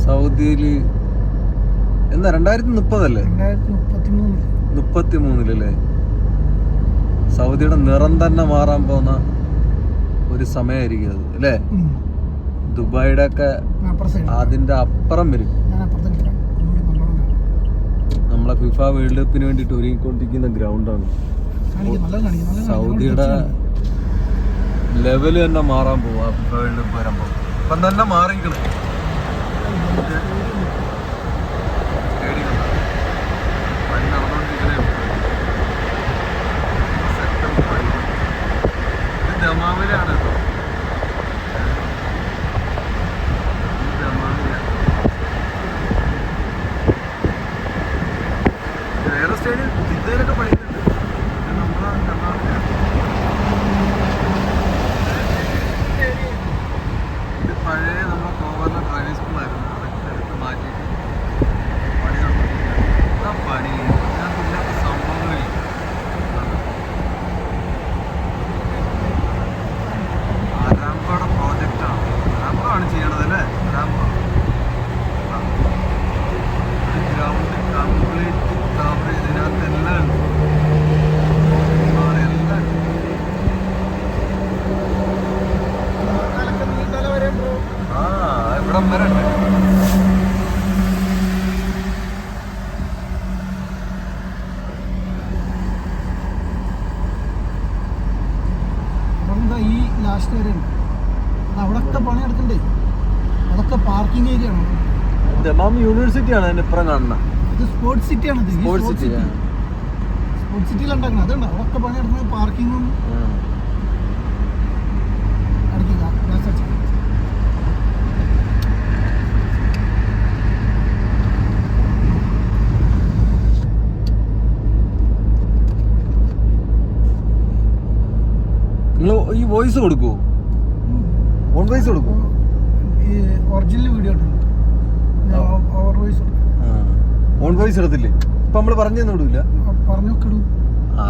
സൗദിയില് എന്താ 2030 33 സൗദിയുടെ നിറം തന്നെ മാറാൻ പോകുന്ന ഒരു സമയമായിരിക്കും അത് അല്ലേ? ദുബായിയുടെ ഒക്കെ അതിന്റെ അപ്പുറം വരും. നമ്മളെ ഫിഫ വേൾഡ് കപ്പിന് വേണ്ടിട്ട് ഒരുങ്ങിക്കൊണ്ടിരിക്കുന്ന ഗ്രൗണ്ടാണ്. സൗദിയുടെ ലെവല് തന്നെ മാറാൻ പോവാ ഫിഫ വേൾഡ് കപ്പ് വരുമ്പോ. ഇപ്പം തന്നെ മാറിയിരിക്കണം. പണി നടന്നുകൊണ്ടിരിക്കണേ. ഇത് ദമാമിലാണ് കേട്ടോ. വേറെ സ്റ്റേഡിയം ജിദ്ദയിലൊക്കെ പഠിക്കുന്നുണ്ട്. നമ്മളെ ദമാമിലാണ്. ഇത് പഴയ നമ്മളെ കോവർണ ഡ്രൈവിംഗ് സ്കൂളായിരുന്നു. അതൊക്കെ എടുത്ത് മാറ്റിയിട്ട് പണി നടന്നിട്ടില്ല. പണി ഇതിനകത്തില്ലാത്ത സംഭവങ്ങളില്ല. അരാംകോയുടെ പ്രോജക്റ്റാണ്. അരാംകോ ആണ് ചെയ്യണത് അല്ലേ? അരാംകോ ഗ്രൗണ്ട് കംപ്ലീറ്റ് കവർ ചെയ്തതിനകത്ത് എല്ലാം ഉണ്ട്. ഇവിടം വരെ ഉണ്ട്. ഈ ലാസ്റ്റ് വരെ ഉണ്ട്. അവിടൊക്കെ പണി നടക്കണ്ടേ? അതൊക്കെ പാർക്കിംഗ് ഏരിയ ആണ്. ദമാം യൂണിവേഴ്സിറ്റി ആണ് അതിന്റെ ഇപ്പുറം കാണുന്നത്. ഇത് സ്പോർട്സ് സിറ്റി ആണ്. സ്പോർട്സ് സിറ്റിയിലുണ്ടാക്കുന്നത് അതുണ്ട്. അവിടൊക്കെ പണി നടക്കുന്നത് പാർക്കിങ്ങും നിങ്ങൾ ഈ വോയിസ് കൊടുക്കുവോ? ഓൺ വോയിസ് കൊടുക്കുവോ? ഈ original video over voice on voice എടുത്തില്ലേ? ഇപ്പൊ നമ്മള് പറഞ്ഞു തന്നു വിടൂല. പറഞ്ഞൊക്കെ ഇടൂ.